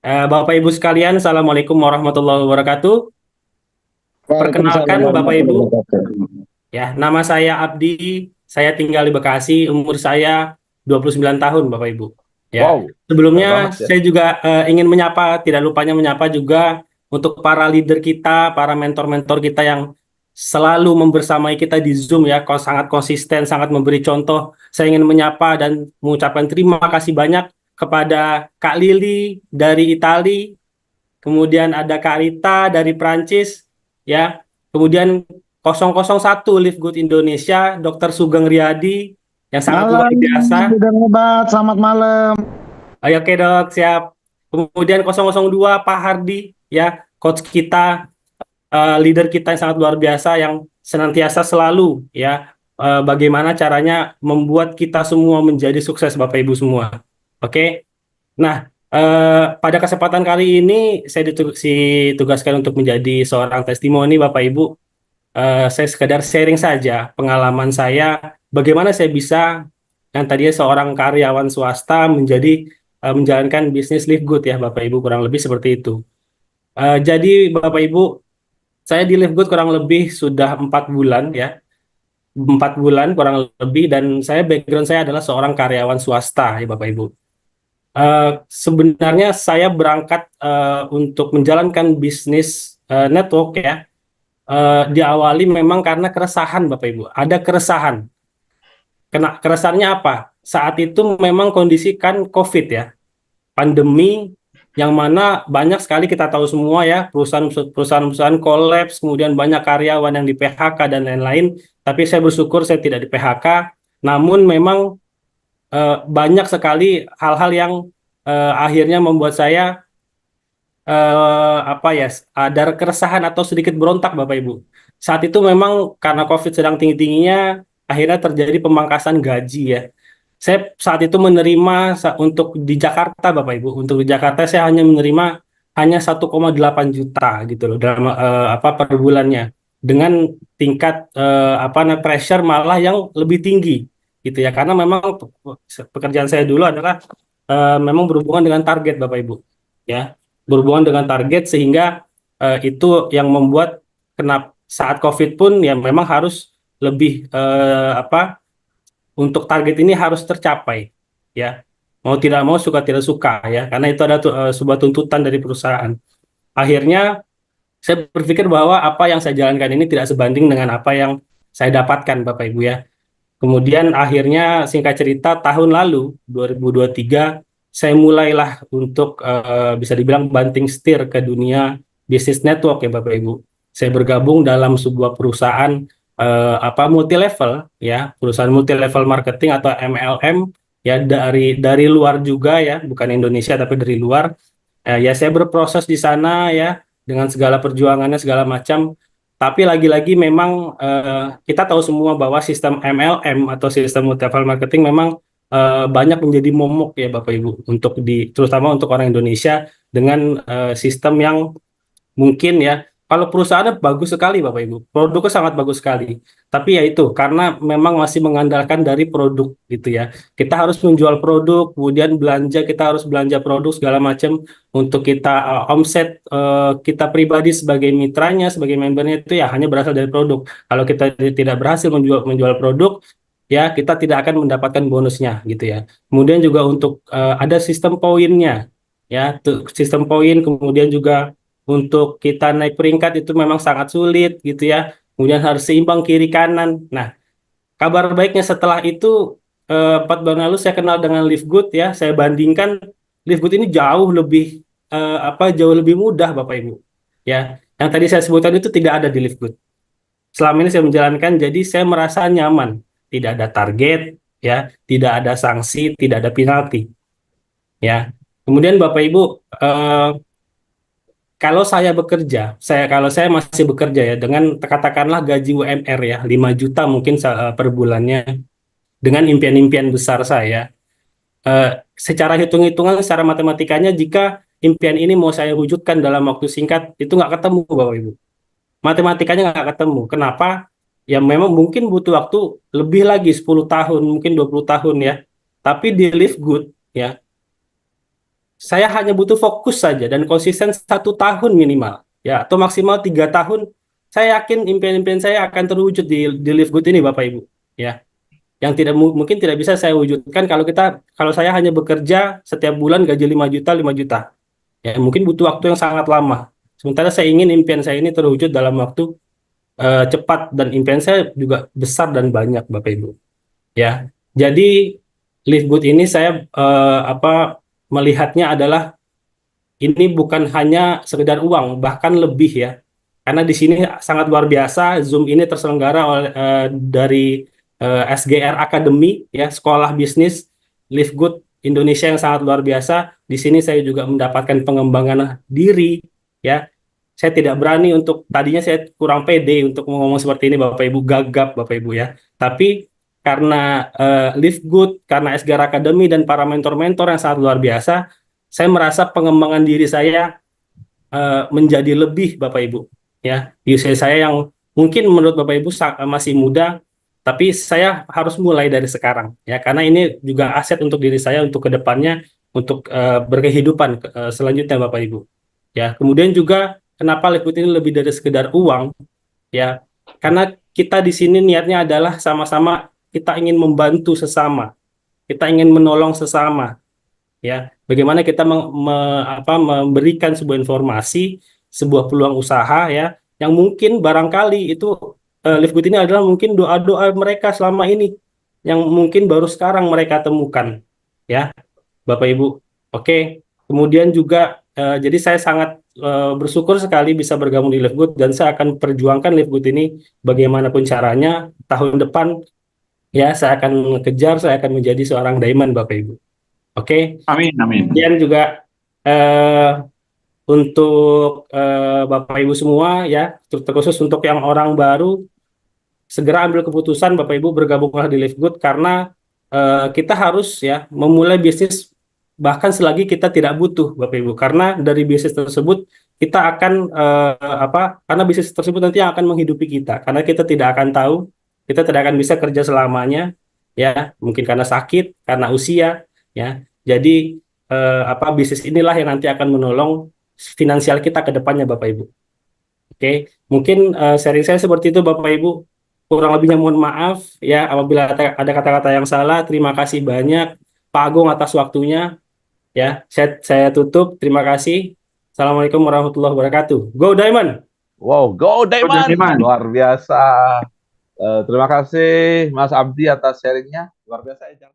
Bapak Ibu sekalian, Assalamualaikum warahmatullahi wabarakatuh. Waalaikumsalam Perkenalkan Bapak warahmatullahi Ibu, wabarakatuh. ya nama saya Abdi, saya tinggal di Bekasi, umur saya 29 tahun Bapak Ibu. Ya, Wow, mudah banget sebelumnya ya. saya juga ingin menyapa, tidak lupanya menyapa juga untuk para leader kita, para mentor-mentor kita yang selalu membersamai kita di Zoom ya, kok sangat konsisten, sangat memberi contoh. Saya ingin menyapa dan mengucapkan terima kasih banyak kepada Kak Lili dari Italia. Kemudian ada Karita dari Prancis, ya. Kemudian 001 Live Good Indonesia, Dr. Sugeng Riyadi, yang sangat luar Malam, biasa. sudah hebat. Selamat malam. Ayo, oke dok, siap. Kemudian 002 Pak Hardi, ya, coach kita, leader kita yang sangat luar biasa, yang senantiasa selalu, ya, bagaimana caranya membuat kita semua menjadi sukses, Bapak Ibu semua. Oke. Nah, pada kesempatan kali ini saya ditugaskan untuk menjadi seorang testimoni Bapak Ibu. Saya sekedar sharing saja pengalaman saya, bagaimana saya bisa yang tadinya seorang karyawan swasta menjadi menjalankan bisnis Live Good ya Bapak Ibu, kurang lebih seperti itu. Jadi Bapak Ibu, saya di Live Good kurang lebih sudah 4 bulan ya, 4 bulan kurang lebih, dan saya background saya adalah seorang karyawan swasta ya Bapak Ibu. Sebenarnya saya berangkat untuk menjalankan bisnis network ya. Diawali memang karena keresahan Bapak Ibu. Ada keresahan. Keresahannya apa? Saat itu memang kondisi kan COVID ya, pandemi yang mana banyak sekali kita tahu semua ya, perusahaan-perusahaan kolaps, kemudian banyak karyawan yang di PHK dan lain-lain. Tapi saya bersyukur saya tidak di PHK. Namun memang banyak sekali hal-hal yang akhirnya membuat saya apa ya, ada keresahan atau sedikit berontak Bapak Ibu. Saat itu memang karena COVID sedang tinggi-tingginya, akhirnya terjadi pemangkasan gaji ya. Saya saat itu menerima untuk di Jakarta Bapak Ibu, untuk di Jakarta saya hanya menerima hanya 1,8 juta gitu loh dalam apa per bulannya. Dengan tingkat apa pressure malah yang lebih tinggi gitu ya. Karena memang pekerjaan saya dulu adalah memang berhubungan dengan target Bapak Ibu. Ya, berhubungan dengan target sehingga itu yang membuat kenapa saat COVID pun ya memang harus lebih apa untuk target ini harus tercapai ya, mau tidak mau suka tidak suka ya, karena itu ada sebuah tuntutan dari perusahaan. Akhirnya saya berpikir bahwa apa yang saya jalankan ini tidak sebanding dengan apa yang saya dapatkan Bapak Ibu ya. Kemudian akhirnya singkat cerita tahun lalu 2023 saya mulailah untuk bisa dibilang banting setir ke dunia bisnis network ya Bapak Ibu. Saya bergabung dalam sebuah perusahaan apa multi level ya, perusahaan multi level marketing atau MLM ya, dari luar juga ya, bukan Indonesia tapi dari luar. Ya saya berproses di sana ya dengan segala perjuangannya segala macam. Tapi lagi-lagi memang kita tahu semua bahwa sistem MLM atau sistem multi-level marketing memang banyak menjadi momok ya Bapak Ibu untuk terutama untuk orang Indonesia dengan sistem yang mungkin ya, kalau perusahaannya bagus sekali Bapak Ibu, produknya sangat bagus sekali. Tapi ya itu karena memang masih mengandalkan dari produk gitu ya. Kita harus menjual produk, kemudian belanja, kita harus belanja produk segala macam untuk kita omset kita pribadi sebagai mitranya, sebagai membernya itu ya hanya berasal dari produk. Kalau kita tidak berhasil menjual produk, ya kita tidak akan mendapatkan bonusnya gitu ya. Kemudian juga untuk ada sistem poinnya ya, sistem poin, kemudian juga untuk kita naik peringkat itu memang sangat sulit gitu ya. Kemudian harus seimbang kiri kanan. Nah, kabar baiknya setelah itu 4 bulan lalu saya kenal dengan Live Good ya. Saya bandingkan Live Good ini jauh lebih apa jauh lebih mudah Bapak Ibu. Ya, yang tadi saya sebutkan itu tidak ada di Live Good. Selama ini saya menjalankan, jadi saya merasa nyaman. Tidak ada target, ya, tidak ada sanksi, tidak ada penalti, ya. Kemudian Bapak Ibu, eh, kalau saya bekerja, kalau saya masih bekerja ya dengan katakanlah gaji UMR ya 5 juta mungkin per bulannya dengan impian-impian besar saya. Eh, Secara hitung-hitungan, secara matematikanya jika impian ini mau saya wujudkan dalam waktu singkat itu nggak ketemu Bapak Ibu. Matematikanya nggak ketemu. Kenapa? Ya memang mungkin butuh waktu lebih lagi 10 tahun, mungkin 20 tahun ya. Tapi di Live Good ya, saya hanya butuh fokus saja dan konsisten 1 tahun minimal, ya, atau maksimal 3 tahun. Saya yakin impian-impian saya akan terwujud di Live Good ini, Bapak Ibu. Ya, yang tidak mungkin tidak bisa saya wujudkan kalau saya hanya bekerja setiap bulan gaji 5 juta, 5 juta. Ya, mungkin butuh waktu yang sangat lama. Sementara saya ingin impian saya ini terwujud dalam waktu cepat, dan impian saya juga besar dan banyak, Bapak Ibu. Ya, jadi Live Good ini saya melihatnya adalah ini bukan hanya sekedar uang, bahkan lebih, ya. Karena di sini sangat luar biasa, Zoom ini terselenggara oleh dari SGR Academy, ya, sekolah bisnis Live Good Indonesia yang sangat luar biasa. Di sini saya juga mendapatkan pengembangan diri, ya. Saya tidak berani tadinya saya kurang pede untuk ngomong seperti ini, Bapak Ibu, gagap, Bapak Ibu, ya. Tapi karena Live Good, karena SGR Academy dan para mentor-mentor yang sangat luar biasa, saya merasa pengembangan diri saya menjadi lebih, Bapak Ibu, ya, di usia saya yang mungkin menurut Bapak Ibu masih muda, tapi saya harus mulai dari sekarang, ya, karena ini juga aset untuk diri saya untuk kedepannya, untuk berkehidupan selanjutnya, Bapak Ibu, ya. Kemudian juga kenapa Liquid ini lebih dari sekedar uang, ya, karena kita di sini niatnya adalah sama-sama kita ingin membantu sesama, kita ingin menolong sesama, ya. Bagaimana kita memberikan sebuah informasi, sebuah peluang usaha, ya, yang mungkin barangkali itu Live Good ini adalah mungkin doa-doa mereka selama ini yang mungkin baru sekarang mereka temukan, ya, Bapak Ibu. Oke. Kemudian juga jadi saya sangat bersyukur sekali bisa bergabung di Live Good, dan saya akan perjuangkan Live Good ini bagaimanapun caranya. Tahun depan, ya, saya akan mengejar, saya akan menjadi seorang diamond, Bapak Ibu. Oke. Amin, amin. Kemudian juga eh, untuk Bapak Ibu semua, ya, terkhusus untuk yang orang baru, segera ambil keputusan, Bapak Ibu, bergabunglah di Live Good, karena kita harus, ya, memulai bisnis bahkan selagi kita tidak butuh, Bapak Ibu, karena dari bisnis tersebut kita akan karena bisnis tersebut nanti yang akan menghidupi kita, karena kita tidak akan tahu, kita tidak akan bisa kerja selamanya, ya, mungkin karena sakit, karena usia, ya. Jadi bisnis inilah yang nanti akan menolong finansial kita ke depannya, Bapak Ibu. Oke, mungkin sharing saya seperti itu, Bapak Ibu. Kurang lebihnya mohon maaf, ya, apabila ada kata-kata yang salah. Terima kasih banyak Pak Agung atas waktunya, ya. Saya tutup. Terima kasih. Assalamualaikum warahmatullahi wabarakatuh. Go Diamond. Wow, go Diamond! Diamond. Luar biasa. Terima kasih Mas Abdi atas sharingnya. Luar biasa ya.